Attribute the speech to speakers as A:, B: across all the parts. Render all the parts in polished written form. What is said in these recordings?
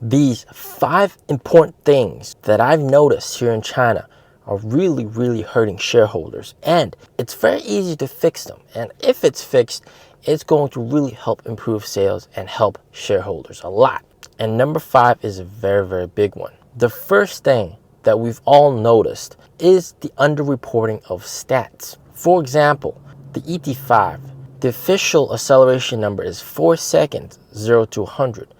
A: These 5 important things that I've noticed here in China are really hurting shareholders, and it's very easy to fix them. And if it's fixed, it's going to really help improve sales and help shareholders a lot. And number 5 is a very big one. The first thing that we've all noticed is the underreporting of stats. For example, the ET5, the official acceleration number is 4 seconds, 0 to 100.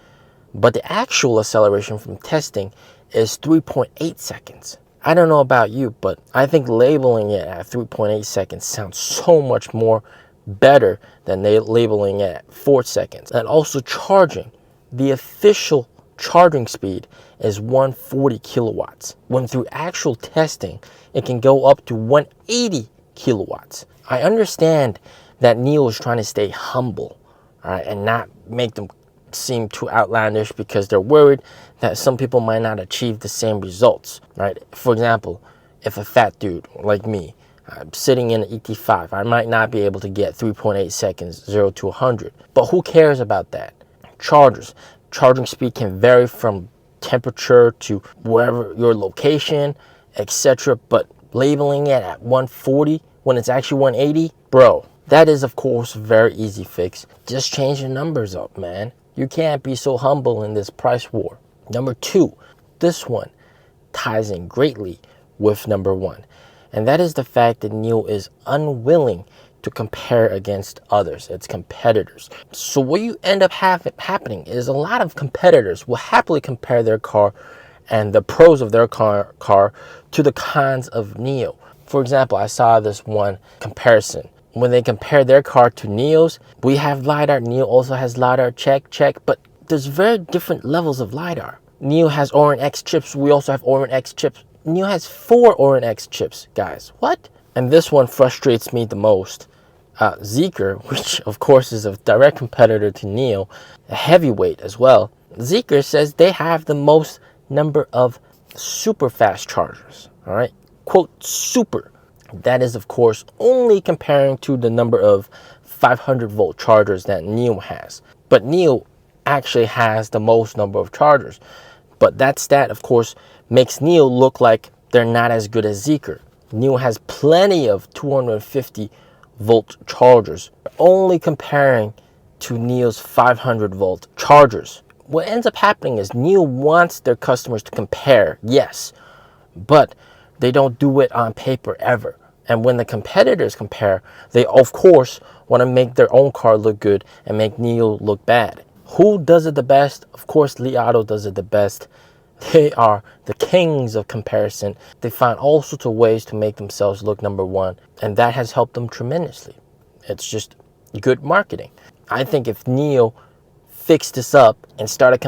A: But the actual acceleration from testing is 3.8 seconds. I don't know about you, but I think labeling it at 3.8 seconds sounds so much more better than labeling it at 4 seconds. And also charging. The official charging speed is 140 kilowatts. When through actual testing, it can go up to 180 kilowatts. I understand that NIO is trying to stay humble, all right, and not make them seem too outlandish because they're worried that some people might not achieve the same results, right? For example, if a fat dude like me, I'm sitting in an ET5, I might not be able to get 3.8 seconds, 0 to 100. But who cares about that? Charging speed can vary from temperature to wherever your location, etc. But labeling it at 140 when it's actually 180, bro, that is of course a very easy fix. Just change the numbers up, man. You can't be so humble in this price war. Number 2, this one ties in greatly with number 1. And that is the fact that NIO is unwilling to compare against others, its competitors. So what you end up happening is a lot of competitors will happily compare their car and the pros of their car to the cons of NIO. For example, I saw this one comparison. When they compare their car to NIO's, we have LiDAR, NIO also has LiDAR, check, but there's very different levels of LiDAR. NIO has Orin X chips, we also have Orin X chips. NIO has 4 Orin X chips, guys, what? And this one frustrates me the most. Zeekr, which of course is a direct competitor to NIO, a heavyweight as well. Zeekr says they have the most number of super fast chargers, all right? Quote, super. That is, of course, only comparing to the number of 500 volt chargers that NIO has. But NIO actually has the most number of chargers. But that stat, of course, makes NIO look like they're not as good as Zeekr. NIO has plenty of 250 volt chargers, only comparing to NIO's 500 volt chargers. What ends up happening is NIO wants their customers to compare, yes, but they don't do it on paper ever. And when the competitors compare, they of course want to make their own car look good and make NIO look bad. Who does it the best? Of course, Li Auto does it the best. They are the kings of comparison. They find all sorts of ways to make themselves look number 1, and that has helped them tremendously. It's just good marketing. I think if NIO fixed this up and started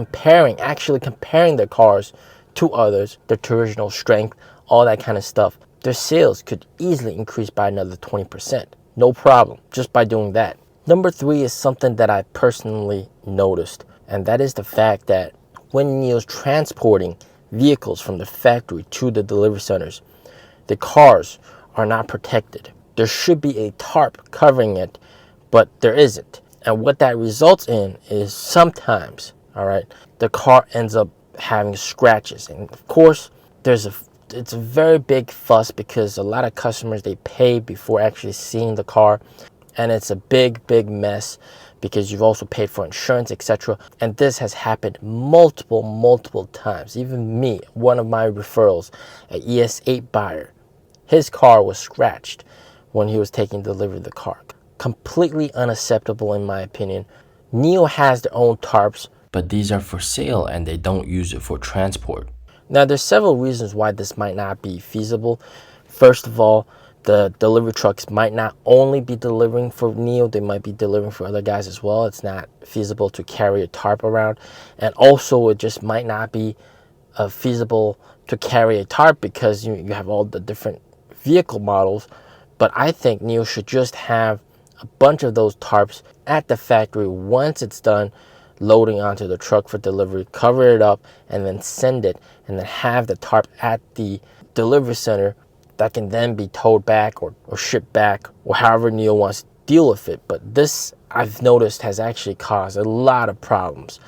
A: actually comparing their cars to others, their torsional strength, all that kind of stuff, their sales could easily increase by another 20%. No problem, just by doing that. Number 3 is something that I personally noticed, and that is the fact that when NIO is transporting vehicles from the factory to the delivery centers, the cars are not protected. There should be a tarp covering it, but there isn't. And what that results in is sometimes, all right, the car ends up having scratches. And of course, it's a very big fuss because a lot of customers, they pay before actually seeing the car. And it's a big mess because you've also paid for insurance, etc. And this has happened multiple times. Even me, one of my referrals, an ES8 buyer, his car was scratched when he was taking delivery of the car. Completely unacceptable in my opinion. NIO has their own tarps, but these are for sale and they don't use it for transport. Now, there's several reasons why this might not be feasible. First of all, the delivery trucks might not only be delivering for NIO, they might be delivering for other guys as well. It's not feasible to carry a tarp around. And also, it just might not be feasible to carry a tarp because you have all the different vehicle models. But I think NIO should just have a bunch of those tarps at the factory once it's done loading onto the truck for delivery, cover it up, and then send it, and then have the tarp at the delivery center that can then be towed back or shipped back, or however NIO wants to deal with it. But this, I've noticed, has actually caused a lot of problems.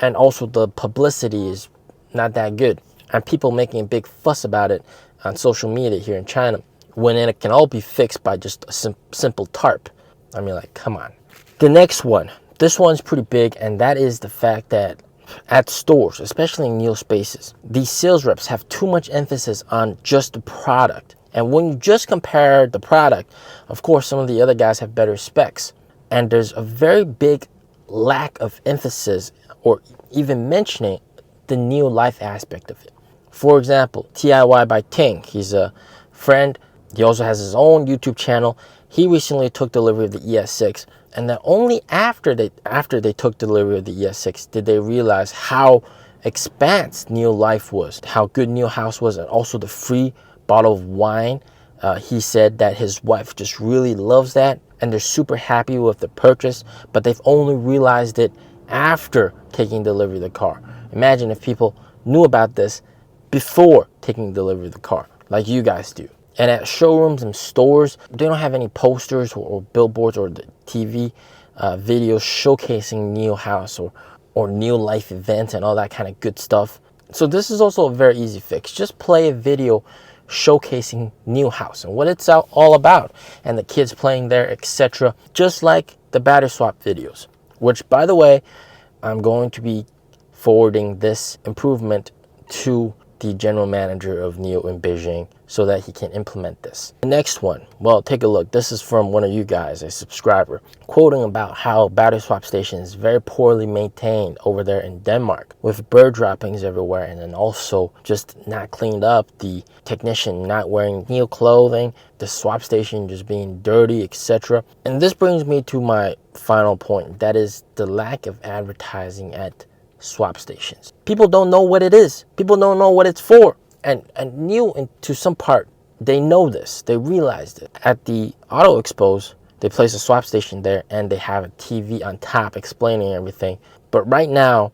A: And also the publicity is not that good. And people making a big fuss about it on social media here in China, when it can all be fixed by just a simple tarp. I mean, like, come on. The next one, this one's pretty big, and that is the fact that at stores, especially in NIO spaces, these sales reps have too much emphasis on just the product. And when you just compare the product, of course, some of the other guys have better specs. And there's a very big lack of emphasis or even mentioning the NIO life aspect of it. For example, TIY by Ting, he's a friend. He also has his own YouTube channel. He recently took delivery of the ES6, and then only after they took delivery of the ES6 did they realize how expansive NIO life was, how good NIO house was, and also the free bottle of wine. He said that his wife just really loves that, and they're super happy with the purchase, but they've only realized it after taking delivery of the car. Imagine if people knew about this before taking delivery of the car, like you guys do. And at showrooms and stores, they don't have any posters or billboards or the TV videos showcasing NIO house or NIO life events and all that kind of good stuff. So this is also a very easy fix. Just play a video showcasing NIO house and what it's all about, and the kids playing there, etc. Just like the battery swap videos, which, by the way, I'm going to be forwarding this improvement to the general manager of NIO in Beijing so that he can implement this. The next one, well, take a look. This is from one of you guys, a subscriber, quoting about how battery swap station is very poorly maintained over there in Denmark, with bird droppings everywhere, and then also just not cleaned up, the technician not wearing NIO clothing, the swap station just being dirty, etc. And this brings me to my final point, that is the lack of advertising at swap stations. People don't know what it is. People don't know what it's for. And NIO, to some part, they know this. They realized it. At the Auto Expos, they place a swap station there and they have a TV on top explaining everything. But right now,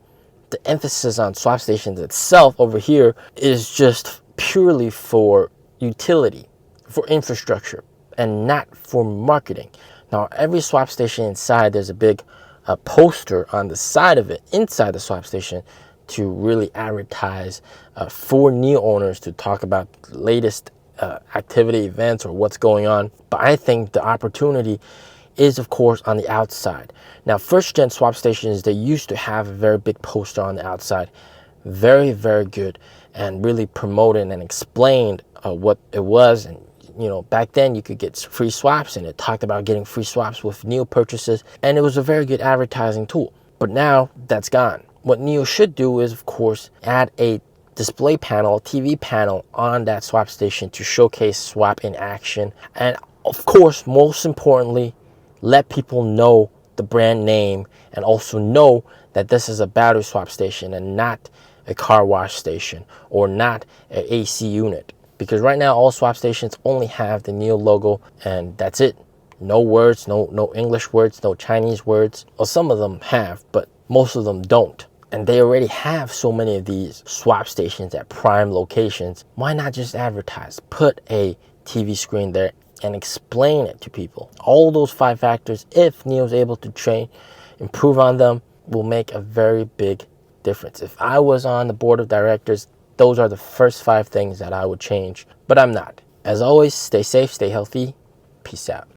A: the emphasis on swap stations itself over here is just purely for utility, for infrastructure, and not for marketing. Now, every swap station inside, there's a big poster on the side of it, inside the swap station, to really advertise for NIO owners, to talk about the latest activity, events, or what's going on. But I think the opportunity is, of course, on the outside. Now, first gen swap stations, they used to have a very big poster on the outside, very, very good, and really promoted and explained what it was. And you know, back then you could get free swaps, and it talked about getting free swaps with NIO purchases, and it was a very good advertising tool. But now that's gone. What NIO should do is, of course, add a display panel, TV panel on that swap station to showcase swap in action. And of course, most importantly, let people know the brand name and also know that this is a battery swap station and not a car wash station or not an AC unit. Because right now all swap stations only have the NIO logo, and that's it. No words, no English words, no Chinese words. Well, some of them have, but most of them don't. And they already have so many of these swap stations at prime locations. Why not just advertise? Put a TV screen there and explain it to people. All those 5 factors, if NIO is able to improve on them, will make a very big difference. If I was on the board of directors, those are the first 5 things that I would change, but I'm not. As always, stay safe, stay healthy. Peace out.